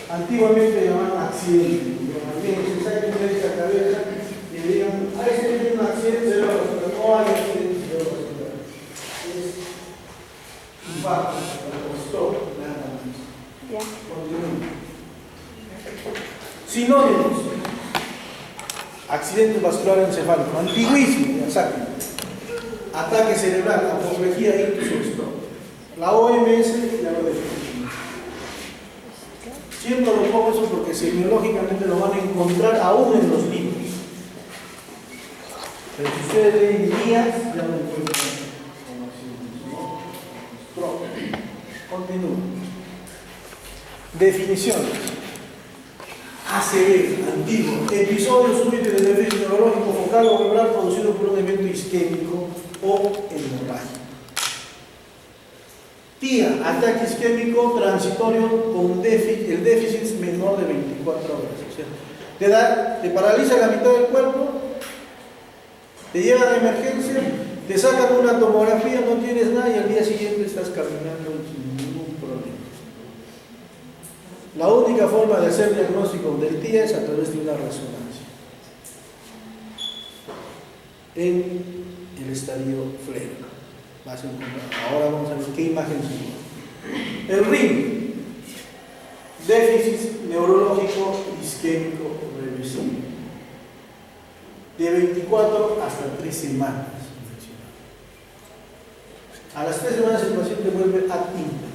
Antiguamente llamaban accidente. Alguien se saca un médico a la cabeza y le digan, este tiene un accidente cerebrovascular. No hay accidente cerebrovascular. Es infarto, stroke, nada más. Ya. Continúo. Sinónimos. Accidente vascular encefálico. Antiguísimo, ya saben. Ataque cerebral, apoplejía, ictus o stroke. La OMS ya lo define. Siempre lo pongo eso porque semiológicamente lo van a encontrar aún en los libros. Pero si ustedes leen guías, ya lo encuentran como accidentes, ¿no? Stroke. Continúo. Definiciones. ACV, antiguo, episodio súbito de déficit neurológico focal o cerebral producido por un evento isquémico o hemorragia. TIA, ataque isquémico transitorio con déficit, el déficit es menor de 24 horas. O sea, te paraliza la mitad del cuerpo, te llevan a emergencia, te sacan una tomografía, no tienes nada y al día siguiente estás caminando sin ningún problema. La única forma de hacer diagnóstico del TIA es a través de una resonancia en el estadio FLER. Vas a encontrar. Ahora vamos a ver qué imagen sigue. El RIM, déficit neurológico isquémico reversible, de 24 hasta 3 semanas. A las 3 semanas el paciente vuelve ad intra.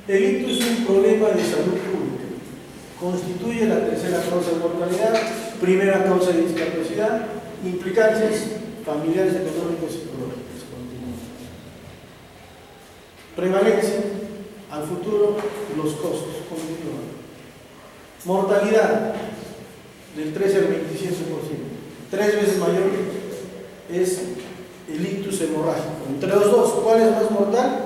El ictus es un problema de salud pública. Constituye la tercera causa de mortalidad, primera causa de discapacidad, implicancias familiares, económicas y psicológicas. Prevalencia, al futuro, los costos. Continúa. Mortalidad, del 13 al 27%. 3 veces mayor es el ictus hemorrágico. Entre los dos, ¿cuál es más mortal?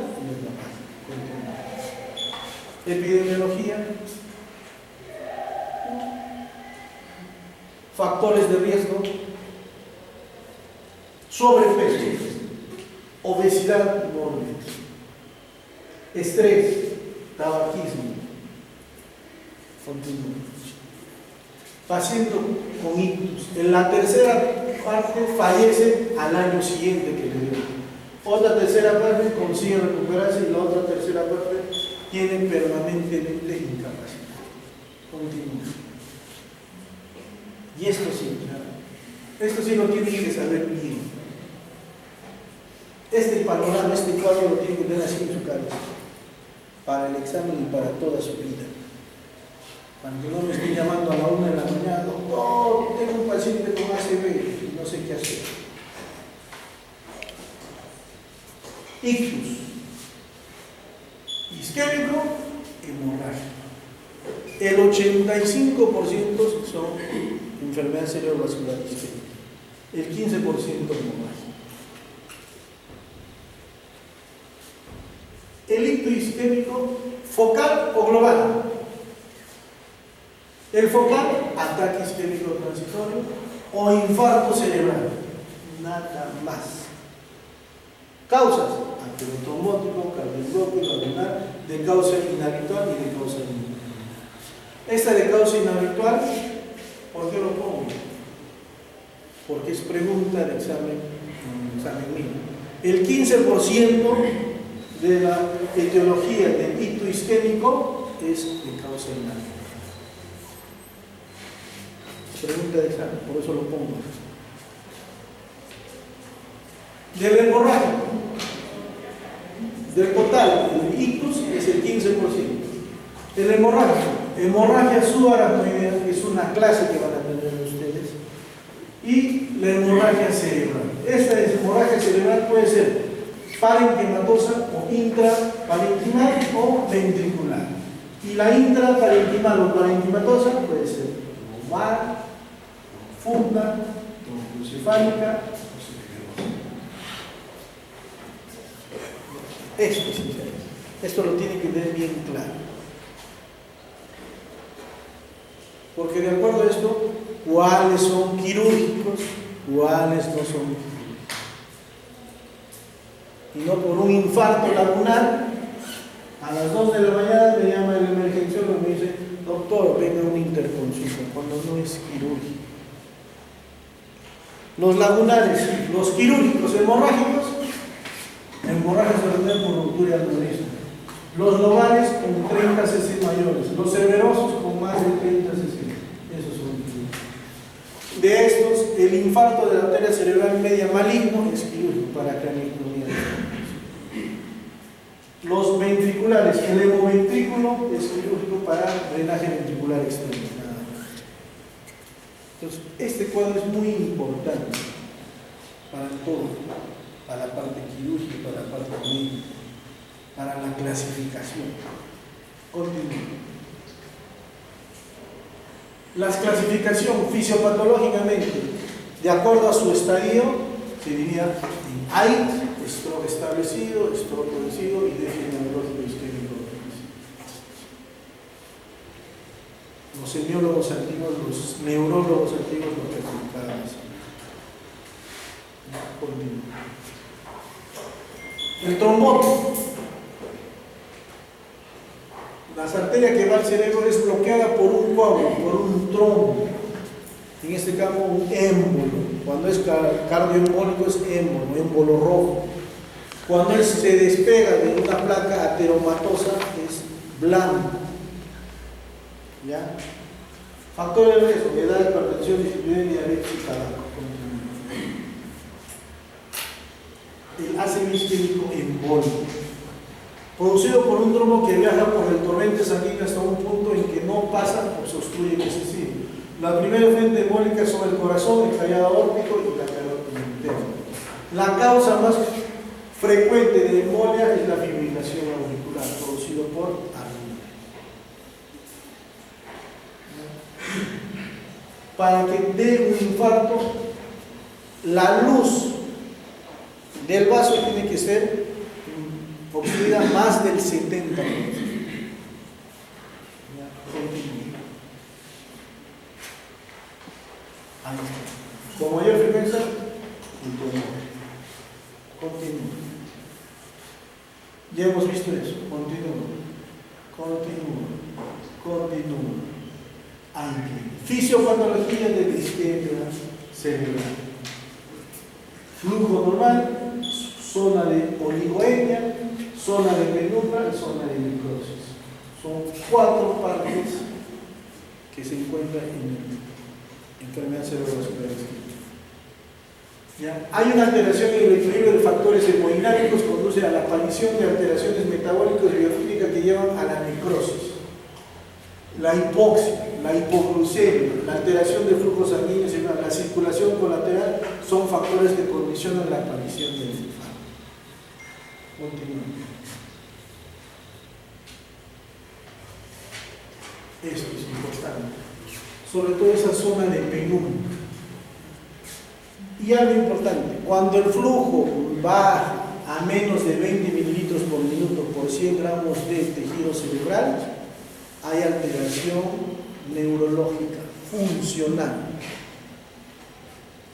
Epidemiología. Factores de riesgo: sobrepeso, obesidad mórbida, estrés, tabaquismo. Continúa. Paciente con ictus, en la tercera parte fallece al año siguiente que le dio. Otra tercera parte consigue recuperarse y la otra tercera parte tiene permanentemente incapacidad. Continúa. Y esto sí lo tienen que saber bien. Este panorama, este cuadro lo tienen que tener así en su cabeza, para el examen y para toda su vida. Para que no me estén llamando a la 1 de la mañana, no, tengo un paciente con ACV y no sé qué hacer. Ictus, isquémico, hemorrágico. El 85% son enfermedad cerebrovascular isquémica, el 15% hemorrágica. El ictus isquémico, focal o global. El focal, ataque isquémico transitorio o infarto cerebral. Nada más. Causas: aterotrombótico, cardiológico, lunar, de causa inhabitual y de causa inhabitual. Esta de causa inhabitual, ¿por qué lo pongo? Porque es pregunta de examen mío. El 15% de la etiología del ictus isquémico es de causa inhabitual. Pregunta de examen, por eso lo pongo. Del hemorrágico, del total, el ictus es el 15%. El hemorrágico, hemorragia subaracnoidea, es una clase que van a tener ustedes, y la hemorragia cerebral. Esta hemorragia cerebral puede ser parenquimatosa o intraparenquimal o ventricular. Y la intraparenquimal o parenquimatosa puede ser lumbar, funda, trombocefálica. Esto lo tienen que tener bien claro. Porque de acuerdo a esto, ¿cuáles son quirúrgicos? ¿Cuáles no son quirúrgicos? y no por un infarto lagunar. A las 2 de la mañana me llama el emergenciólogo y me dice: doctor, venga una interconsulta, cuando no es quirúrgico. Los lagunares, los quirúrgicos, hemorrágicos se ordenan por ruptura de aneurisma. Los lobales con 30 cc mayores, los severosos con más de 30 cc. Esos son quirúrgicos. De estos, el infarto de la arteria cerebral media maligno es quirúrgico para craniectomía. Los ventriculares, el hemoventrículo es quirúrgico para drenaje ventricular externo. Entonces, este cuadro es muy importante para todo, para la parte quirúrgica, para la parte médica, para la clasificación. Continúo. La clasificación fisiopatológicamente, de acuerdo a su estadio, se diría en AIT, stroke establecido, stroke producido y déficit neurológico isquémico. Los semiólogos antiguos, los neurólogos antiguos lo clasificaban así. El tromboto. La arteria que va al cerebro es bloqueada por un coágulo, por un trombo. En este caso, un émbolo. Cuando es cardioembólico es émbolo rojo. Cuando él se despega de una placa ateromatosa es blanco. ¿Ya? Factores de riesgo: edad, hipertensión, dislipidemia, diabetes y tabaco. El ácido isquémico embólico, producido por un trombo que viaja por el torrente sanguíneo hasta un punto en que no pasa o se obstruye excesivo. La primera fuente embólica son el corazón, el callado aórtico y la carótida interna. La causa más frecuente de embolia es la fibrilación auricular, producido por arritmia. Para que dé un infarto, la luz del vaso tiene que ser obstruida más del 70%. Con mayor frecuencia, continúa. Ya hemos visto eso. Continúa. Fisiopatología de la isquemia cerebral. Flujo normal, zona de oligoemia, zona de penumbra y zona de necrosis. Son 4 partes que se encuentran en enfermedad cerebrovascular isquémica. ¿Ya? Hay una alteración en el equilibrio de factores hemodinámicos que conduce a la aparición de alteraciones metabólicas y bioquímicas que llevan a la necrosis. La hipoxia, la hipoglucemia, la alteración de flujos sanguíneos y la circulación colateral son factores que condicionan la aparición del infarto. Continuamos. Esto es importante, sobre todo esa zona de penumbra. Y algo importante, cuando el flujo baja a menos de 20 mililitros por minuto por 100 gramos de tejido cerebral, hay alteración neurológica funcional.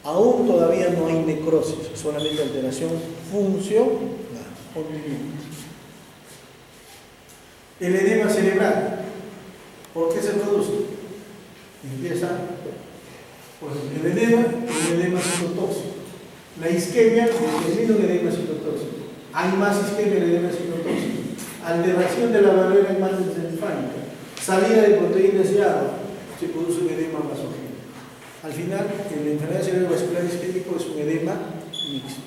Aún todavía no hay necrosis, solamente alteración funcional. El edema cerebral, ¿por qué se produce? Empieza, pues, el edema citotóxico. La isquemia determina un edema citotóxico. Hay más isquemia en el edema citotóxico. Alteración de la barrera hematoencefálica, salida de proteínas y agua, se produce un edema vasogénico. Al final, en la enfermedad cerebrovascular isquémico es un edema mixto.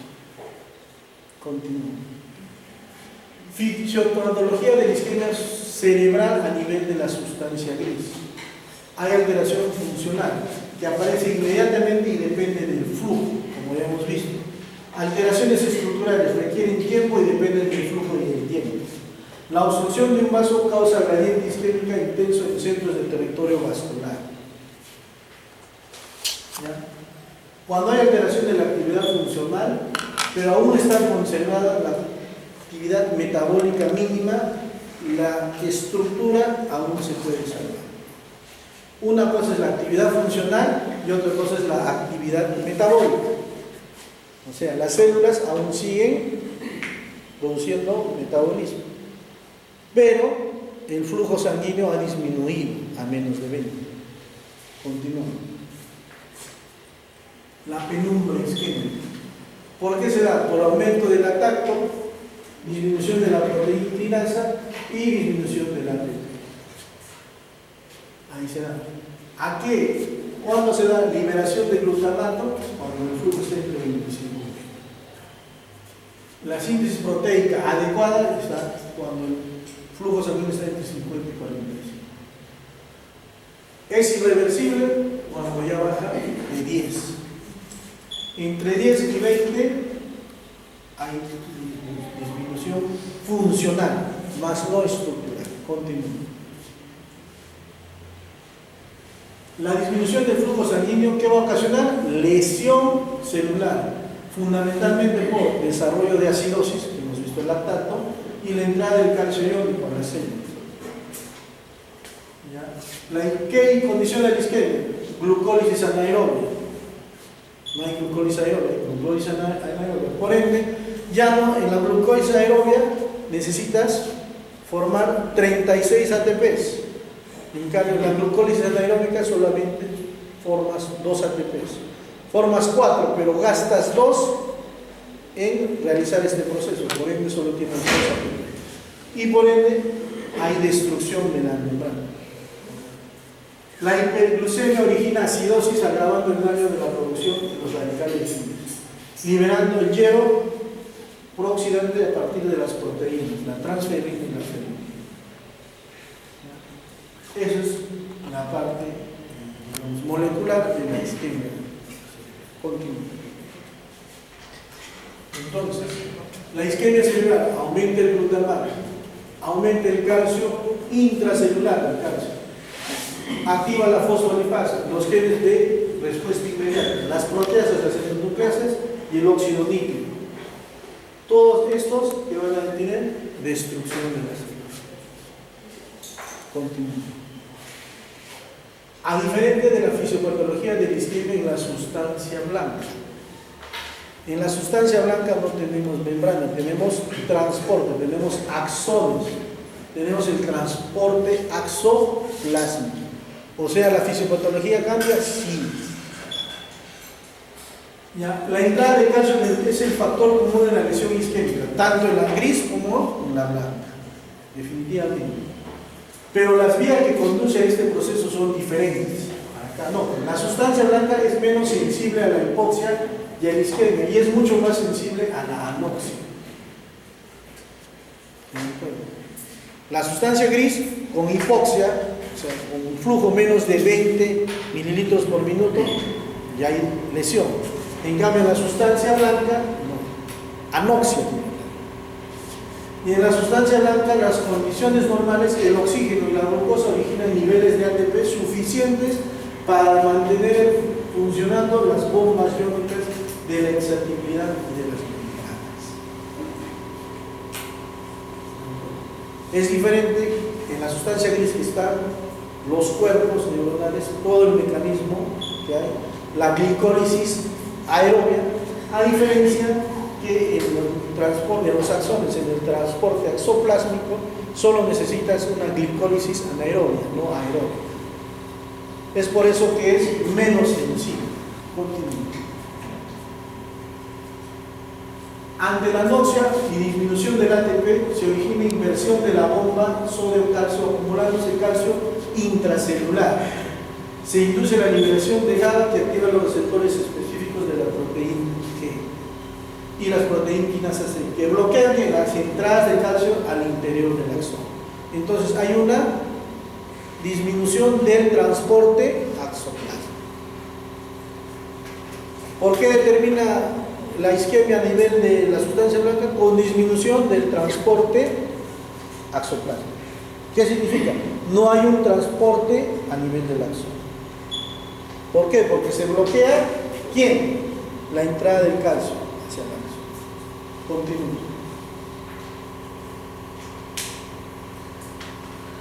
Continúo. Fisiopatología de la isquemia cerebral a nivel de la sustancia gris. Hay alteración funcional que aparece inmediatamente y depende del flujo, como ya hemos visto. Alteraciones estructurales requieren tiempo y dependen del flujo y del tiempo. La obstrucción de un vaso causa gradiente isquémica intenso en centros del territorio vascular. ¿Ya? Cuando hay alteración de la actividad funcional, pero aún está conservada la actividad metabólica mínima, la estructura aún se puede salvar. Una cosa es la actividad funcional y otra cosa es la actividad metabólica. O sea, las células aún siguen produciendo metabolismo. Pero el flujo sanguíneo ha disminuido a menos de 20. Continuamos. La penumbra isquémica. ¿Por qué se da? Por aumento del lactato, disminución de la proteinasa y disminución del ATP. Ahí se da. ¿A qué? ¿Cuándo se da? Liberación de glutamato, cuando el flujo está entre 25. La síntesis proteica adecuada está cuando el flujo sanguíneo está entre 50 y 45. Es irreversible cuando ya baja de 10. Entre 10 y 20 hay disminución funcional, más no estructural. Continúa. La disminución del flujo sanguíneo, ¿qué va a ocasionar? Lesión celular, fundamentalmente por desarrollo de acidosis, que hemos visto el lactato, y la entrada del calcio iónico a la célula. ¿Qué condiciona la isquemia? Glucólisis anaerobia. No hay glucólisis aerobia, hay glucólisis anaerobia. Por ende, ya no, en la glucólisis aerobia necesitas formar 36 ATPs. En cambio, en la glucólisis anaeróbica solamente formas 2 ATPs. Formas 4, pero gastas 2 en realizar este proceso. Por ende, solo tienes 2 ATPs. Y por ende, hay destrucción de la membrana. La hiperglucemia origina acidosis, agravando el daño de la producción de los radicales libres, liberando el hierro prooxidante a partir de las proteínas, la transferina y la ferrina. Esa es la parte, digamos, molecular de la isquemia continua. Entonces, la isquemia celular aumenta el glutamato, aumenta el calcio intracelular, el calcio. Activa la fosfolipasa, los genes de respuesta inmediata, las proteasas, las endonucleasas y el óxido nítrico. Todos estos que van a tener destrucción de las células. Continúa. A diferente de la fisiopatología de la isquemia en la sustancia blanca. En la sustancia blanca no tenemos membrana, tenemos transporte, tenemos axones, tenemos el transporte axoplásmico. O sea, ¿la fisiopatología cambia? Sí. ¿Ya? La entrada de calcio es el factor común en la lesión isquémica, tanto en la gris como en la blanca, definitivamente. Pero las vías que conducen a este proceso son diferentes. Acá no, la sustancia blanca es menos sensible a la hipoxia y a la isquemia, y es mucho más sensible a la anoxia. La sustancia gris con hipoxia, o sea, con un flujo menos de 20 mililitros por minuto, ya hay lesión. En cambio, la sustancia blanca, no, anoxia. Y en la sustancia blanca, las condiciones normales, el oxígeno y la glucosa originan niveles de ATP suficientes para mantener funcionando las bombas iónicas de la excitabilidad de las membranas. Es diferente en la sustancia gris, que están los cuerpos neuronales, todo el mecanismo que hay, la glicólisis aerobia, a diferencia que en el transporte de los axones, en el transporte axoplásmico, solo necesitas una glicólisis anaerobia, no aerobia. Es por eso que es menos sensible. Continúa. Ante la anoxia y disminución del ATP, se origina inversión de la bomba sodio-calcio, acumulándose calcio intracelular. Se induce la liberación de GABA, que activa los receptores específicos de la proteína G y las proteínas quinasas C, que bloquean las entradas de calcio al interior del axón. Entonces hay una disminución del transporte axoplasmático. ¿Por qué determina la isquemia a nivel de la sustancia blanca? Con disminución del transporte axoplasmático. ¿Qué significa? No hay un transporte a nivel del axón. ¿Por qué? Porque se bloquea, ¿quién? La entrada del calcio hacia el axón. Continúa.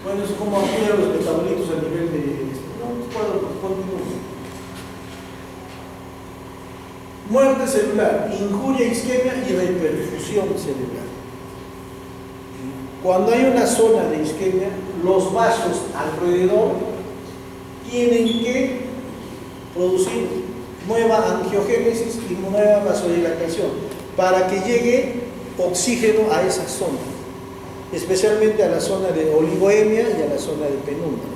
Bueno, es como activan los metabolitos a nivel de esto. Continúa. Muerte celular, injuria isquemia y reperfusión cerebral. Cuando hay una zona de isquemia, los vasos alrededor tienen que producir nueva angiogénesis y nueva vasodilatación para que llegue oxígeno a esa zona, especialmente a la zona de oligoemia y a la zona de penumbra.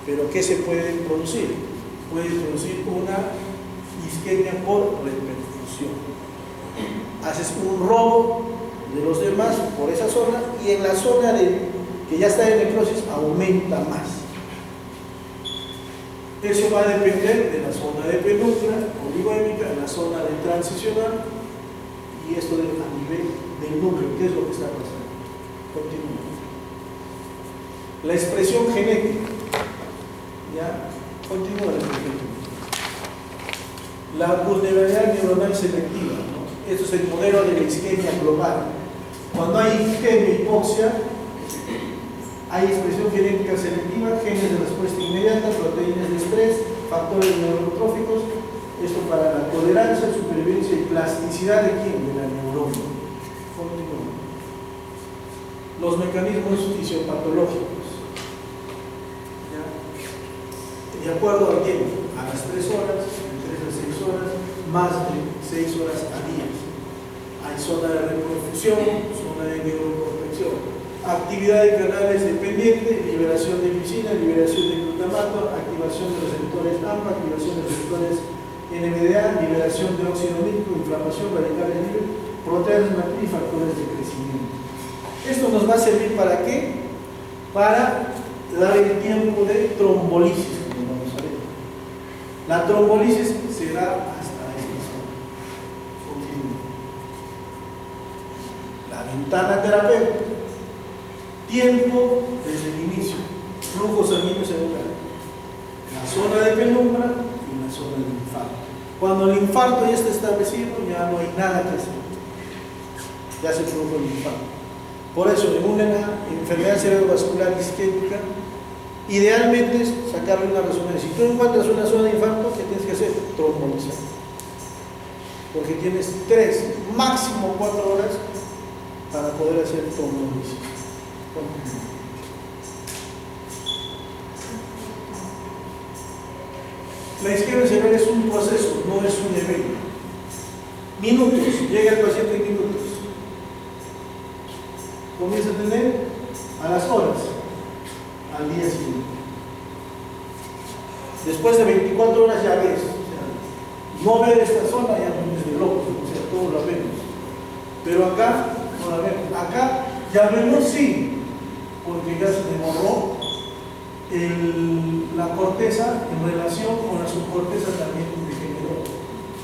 Pero ¿qué se puede producir? Puede producir una isquemia por reperfusión. Haces un robo de los demás por esa zona y en la zona que ya está en necrosis aumenta más. Eso va a depender de la zona de penumbra, oligoémica, la zona de transicional y esto a nivel del núcleo, ¿qué es lo que está pasando? Continúa. La expresión genética. ¿Ya? Continúa la expresión genética. La vulnerabilidad neuronal selectiva, ¿no? Esto es el modelo de la isquemia global. Cuando hay isquemia y hipoxia, hay expresión genética selectiva, genes de respuesta inmediata, proteínas de estrés, factores neurotróficos, esto para la tolerancia, supervivencia y plasticidad de quién? De la neurona. Continúa. Los mecanismos fisiopatológicos. ¿Ya? De acuerdo a quién? A las 3 horas, de 3 a 6 horas, más de 6 horas a día. Hay zona de reproducción, zona de neuroprotección. Actividad de canales dependientes, liberación de glicina, liberación de glutamato, activación de receptores AMPA, activación de receptores NMDA, liberación de óxido nítrico, inflamación, radicales libres, proteínas matriz y factores de crecimiento. Esto nos va a servir ¿para qué? Para dar el tiempo de trombolisis, como vamos a ver. La trombolisis se da hasta esta zona. La ventana terapéutica. Tiempo desde el inicio, flujo sanguíneo cerebral, la zona de penumbra y la zona del infarto. Cuando el infarto ya está establecido, ya no hay nada que hacer, ya se produjo el infarto. Por eso, en una enfermedad cerebrovascular isquémica, idealmente es sacarle una resonancia. Si tú encuentras una zona de infarto, ¿qué tienes que hacer? Trombolizar. Porque tienes 3, máximo 4 horas para poder hacer trombolisis. La isquemia cerebral es un proceso, no es un evento. Minutos, llega el paciente en minutos. Comienza a tener a las horas, al día siguiente. Después de 24 horas ya ves. O sea, no ver esta zona ya no es de locos, o sea, todos la vemos. Pero acá no la vemos. Acá ya vemos sí. Porque ya se demoró la corteza en relación con la subcorteza también degeneró.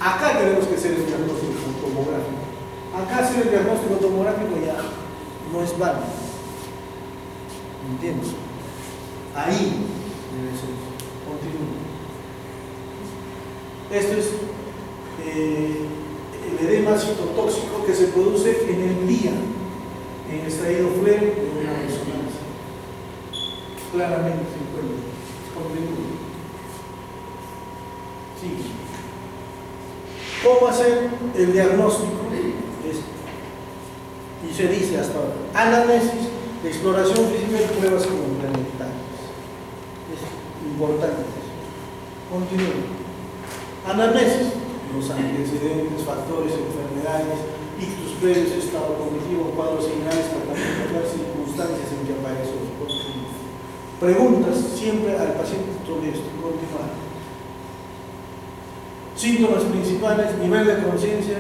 Acá tenemos que hacer el diagnóstico tomográfico. Acá hacer el diagnóstico tomográfico ya no es válido. ¿Entiendes? Ahí debe ser. Continúa. Esto es el edema citotóxico que se produce en el día, en el extraído FLEM de una resonancia. Claramente se encuentra. Continúa. Sí. ¿Cómo hacer el diagnóstico? Y se dice hasta ahora: anamnesis, exploración física y pruebas complementarias. Es importante. Continúa. Anamnesis, los antecedentes, factores, enfermedades, ictus previos, estado cognitivo, cuadros señales, tratamiento, circunstancias en que aparece. Preguntas siempre al paciente sobre esto. Continuar. Síntomas principales: nivel de conciencia,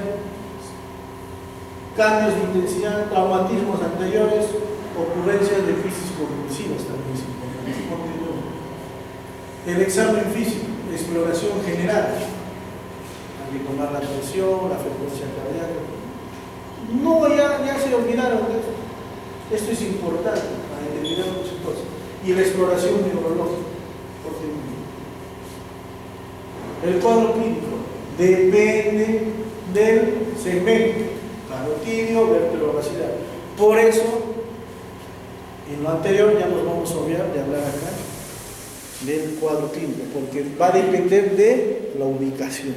cambios de intensidad, traumatismos anteriores, ocurrencias de crisis convulsivas también es importante. Continúa. El examen físico, exploración general. Hay que tomar la presión, la frecuencia cardíaca. No, ya se olvidaron de esto. Esto es importante para determinar muchas cosas. Y la exploración neurológica. El cuadro clínico depende del segmento carotidio, vertebrovascular. Por eso, en lo anterior ya nos vamos a obviar de hablar acá del cuadro clínico, porque va a depender de la ubicación.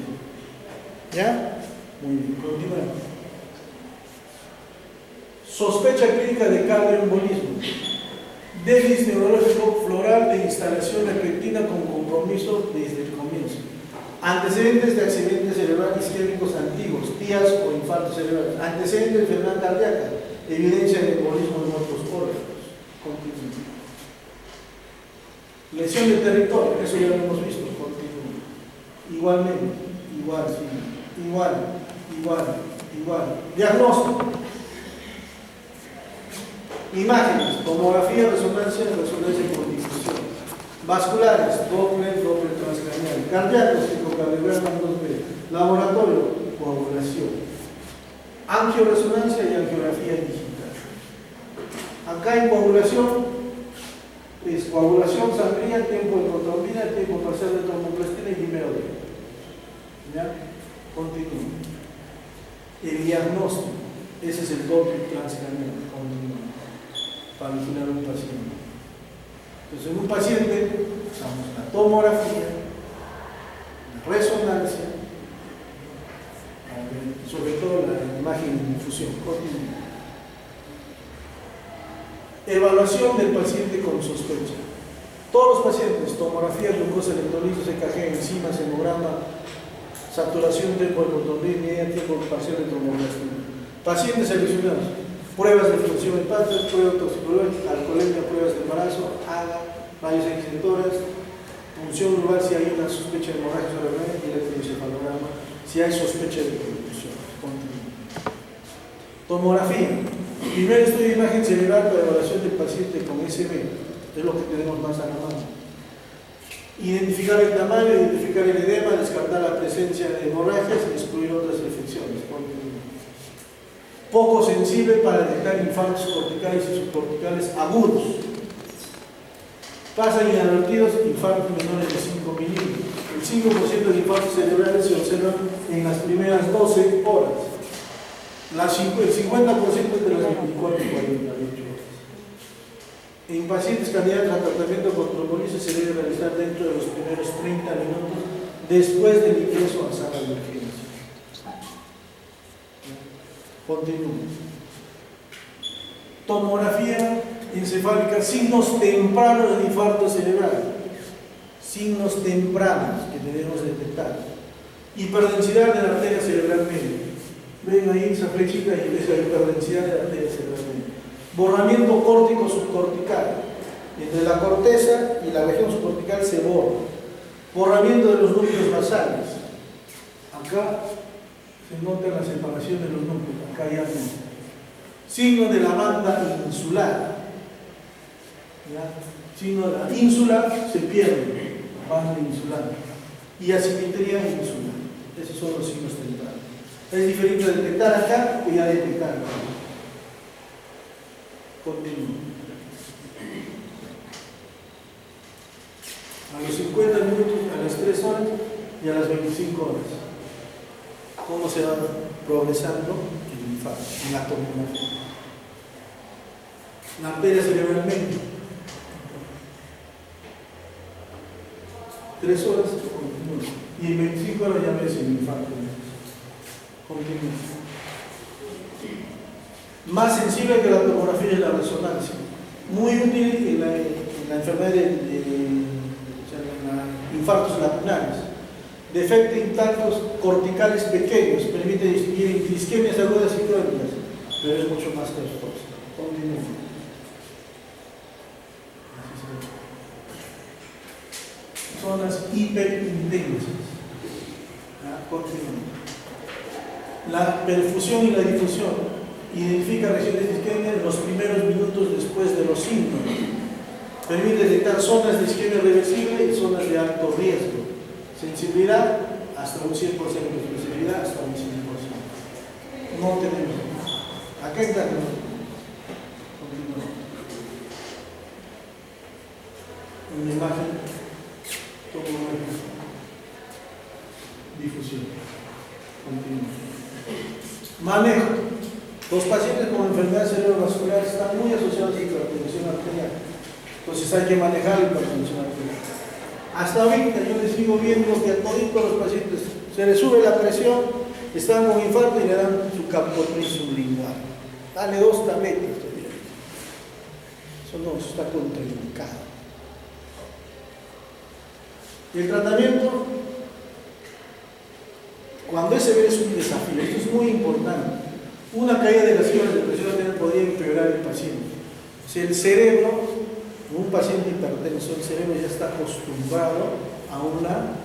¿Ya? Muy bien, continuamos. Sospecha clínica de cardioembolismo. Déficit neurológico floral de instalación repentina con compromiso desde el comienzo. Antecedentes de accidentes cerebrales isquémicos antiguos, TIAs o infartos cerebrales. Antecedentes de enfermedad cardíaca. Evidencia de embolismo en otros órganos. Continúa. Lesión de territorio, eso ya lo hemos visto. Continúa. Igualmente, igual, sí. Igual. Diagnóstico. Imágenes, tomografía, resonancia por difusión. Vasculares, Doppler transcranial. Cardíacos, ecocardiograma 2B. Laboratorio, coagulación. Angioresonancia y angiografía digital. Acá en coagulación, es coagulación sangría, tiempo de protrombina, tiempo parcial de tromboplastina y dimeodia. ¿Ya? Continúa. El diagnóstico, ese es el Doppler transcranial. Continúa. Para vigilar a un paciente. Entonces, en un paciente usamos la tomografía, la resonancia, sobre todo la imagen de difusión. Evaluación del paciente con sospecha. Todos los pacientes, tomografía, glucosa, electrolitos, EKG, enzimas, hemograma, saturación, tiempo de protrombina, tiempo parcial de tromboplastina. Pacientes seleccionados. Pruebas de función hepática, pruebas toxicológicas, alcoholemia, pruebas de embarazo, AGA, rayos extintoras, punción global si hay una sospecha de hemorragia cerebral y electroencefalograma si hay sospecha de contusión. Tomografía. Primer estudio de imagen cerebral para evaluación del paciente con SB. Es lo que tenemos más a la mano. Identificar el tamaño, identificar el edema, descartar la presencia de hemorragias y excluir otras infecciones. Poco sensible para detectar infartos corticales y subcorticales agudos. Pasan inadvertidos infartos menores de 5 milímetros. El 5% de infartos cerebrales se observan en las primeras 12 horas. El 50% de las 24 y 48 horas. En pacientes candidatos a tratamiento con trombolisis se debe realizar dentro de los primeros 30 minutos después del ingreso a sala de urgencia. Continúo. Tomografía encefálica, signos tempranos de infarto cerebral. Signos tempranos que debemos detectar. Hiperdensidad de la arteria cerebral media. Ven ahí esa flechita y ves la hiperdensidad de la arteria cerebral media. Borramiento córtico subcortical. Entre la corteza y la región subcortical se borra. Borramiento de los núcleos basales. Acá se nota la separación de los núcleos, acá ya no. Signo de la banda insular. ¿Ya? Signo de la insular se pierde, banda insular. Y asimetría insular. Esos son los signos tempranos. Es diferente detectar acá que ya detectar acá. Continúo. A los 50 minutos, a las 3 horas y a las 25 horas. ¿Cómo se va progresando el infarto en la tomografía? La arteria cerebral media. 3 horas y en 25 horas ya ves el infarto. Continúa. Más sensible que la tomografía es la resonancia. Muy útil en la enfermedad de infartos lacunares. Defecto intactos corticales pequeños, permite distinguir entre isquemias agudas y crónicas, pero es mucho más costoso. Continúa. Zonas hiperintensas. Continúa. La perfusión y la difusión. Identifica regiones de isquemia en los primeros minutos después de los síntomas. Permite detectar zonas de isquemia reversible y zonas de alto riesgo. Sensibilidad hasta un 100%, especificidad hasta un 100%. No tenemos. Acá está. Una imagen, tomografía, difusión. Continúa. Manejo. Los pacientes con enfermedad cerebrovascular están muy asociados a hipertensión arterial. Entonces hay que manejar la hipertensión arterial. Hasta ahorita yo les sigo viendo que a todos los pacientes se les sube la presión, están con infarto y le dan su captopril sublingual. Dale 2 tabletas. Eso no, eso está contraindicado. El tratamiento, cuando ese es un desafío, esto es muy importante. Una caída de las cifras de presión arterial podría empeorar el paciente. O sea, el cerebro, un paciente hipertenso, el cerebro ya está acostumbrado a una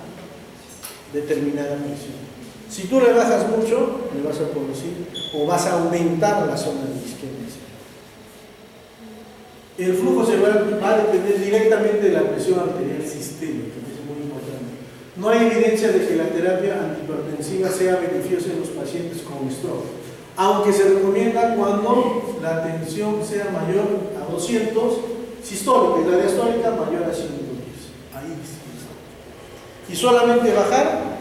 determinada presión. Si tú le bajas mucho, le vas a producir o vas a aumentar la zona de isquemia. El flujo cerebral va a depender directamente de la presión arterial sistémica, que es muy importante. No hay evidencia de que la terapia antihipertensiva sea beneficiosa en los pacientes con stroke, aunque se recomienda cuando la tensión sea mayor a 200 sistólica y la diastólica mayor a 110. Ahí sí. Y solamente bajar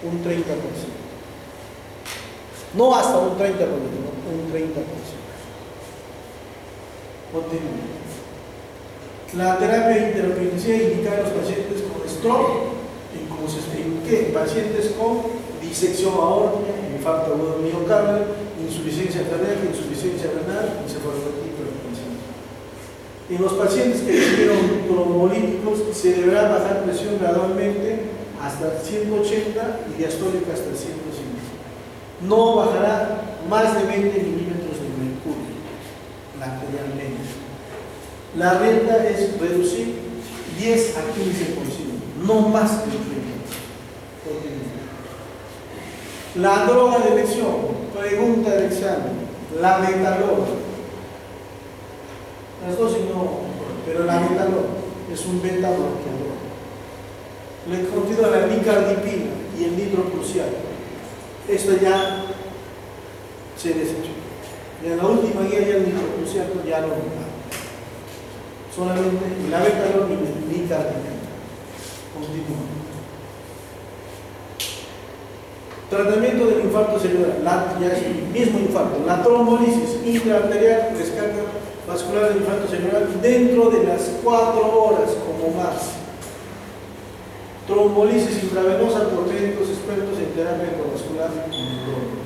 un 30%. No hasta un 30%, no, un 30%. Continúa. La terapia interpensiva indicada en los pacientes con stroke, y como se expliqué, en pacientes con disección aórtica, infarto agudo miocardio, insuficiencia cardíaca, insuficiencia renal, encefalopatía hipertensiva. En los pacientes que recibieron trombolíticos se deberá bajar presión gradualmente hasta 180 y diastólica hasta 150. No bajará más de 20 milímetros de mercurio, la arterial media. La regla es reducir 10 a 15%, no más que el 30%. La droga de elección, pregunta del examen, la metalol. Las dos no, pero la metalol es un beta bloqueador. Le contiene la nicardipina y el nitroprusiato. Esto ya se desechó. Y en la última guía ya el nitroprusiato ya no va. Solamente la metalol y el nicardipina. Continúa. Tratamiento del infarto cerebral, ya es el mismo infarto. La trombolisis intraarterial, descarga vascular del infarto cerebral dentro de las 4 horas como más. Trombolisis intravenosa por médicos expertos en terapia endovascular y neurólogos.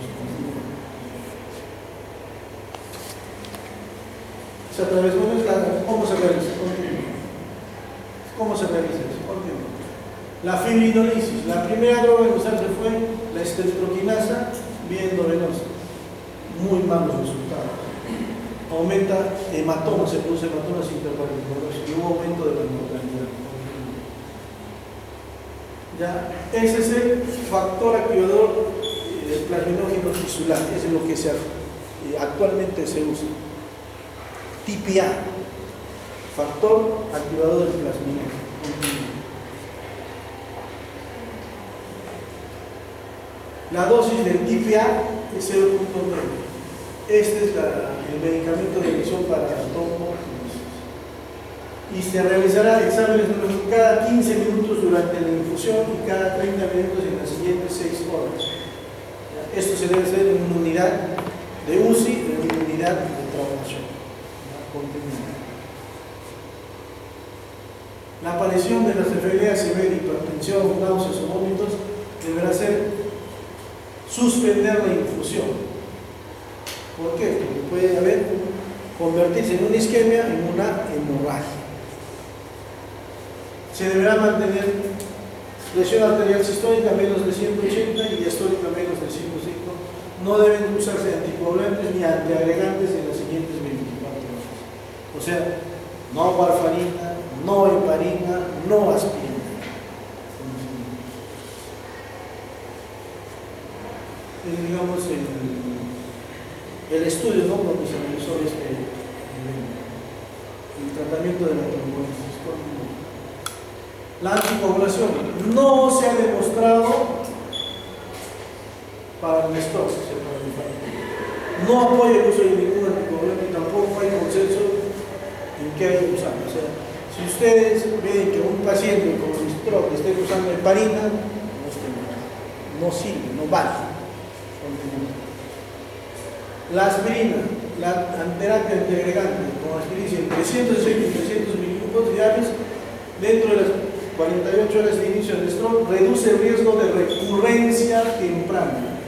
A través de ¿cómo se realiza? ¿Cómo se realiza eso? La fibrinolisis, la primera droga que usarse fue la estreptoquinasa vía endovenosa. Muy malos resultados. Aumenta hematomas, se produce hematomas interparticulares y hubo aumento de la mortalidad. Ya, ese es el factor activador plasminógeno tisular, ese es lo que actualmente se usa. TPA, factor activador del plasminógeno. La dosis del TPA es 0.9. Este es el medicamento de elección para la trombolisis. Y se realizará exámenes cada 15 minutos durante la infusión y cada 30 minutos en las siguientes 6 horas. Esto se debe hacer en una unidad de UCI, en una unidad de traducción. La aparición de las cefaleas severas, hipertensión, náuseas o vómitos deberá ser suspender la infusión. ¿Por qué? Porque puede convertirse en una isquemia, en una hemorragia. Se deberá mantener presión arterial sistólica menos de 180 y diastólica menos de 105. No deben usarse anticoagulantes ni antiagregantes en las siguientes 24 horas. O sea, no warfarina, no heparina, no aspirina. Digamos el estudio, ¿no?, donde se realizó el tratamiento de la trombolisis. La anticoagulación no se ha demostrado para el stroke, no apoya el uso de ningún anticoagulante y tampoco hay consenso en qué hay que usar. O sea, si ustedes ven que un paciente con stroke esté usando heparina, no sirve, no vale. La aspirina, la terapia antiagregante con aspirina entre 160 y 300 miligramos diarios dentro de las 48 horas de inicio del stroke reduce el riesgo de recurrencia temprana.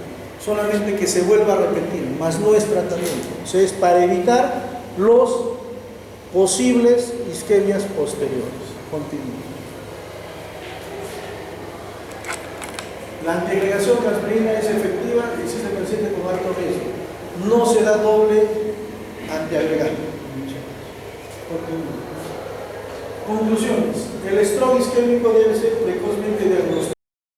solamente que se vuelva a repetir, más no es tratamiento. O sea, es para evitar los posibles isquemias posteriores. Continúo. La antiagregación de aspirina es efectiva, existe paciente con alto riesgo. No se da doble antiagregado. Continúo. Conclusiones. El stroke isquémico debe ser precozmente diagnosticado.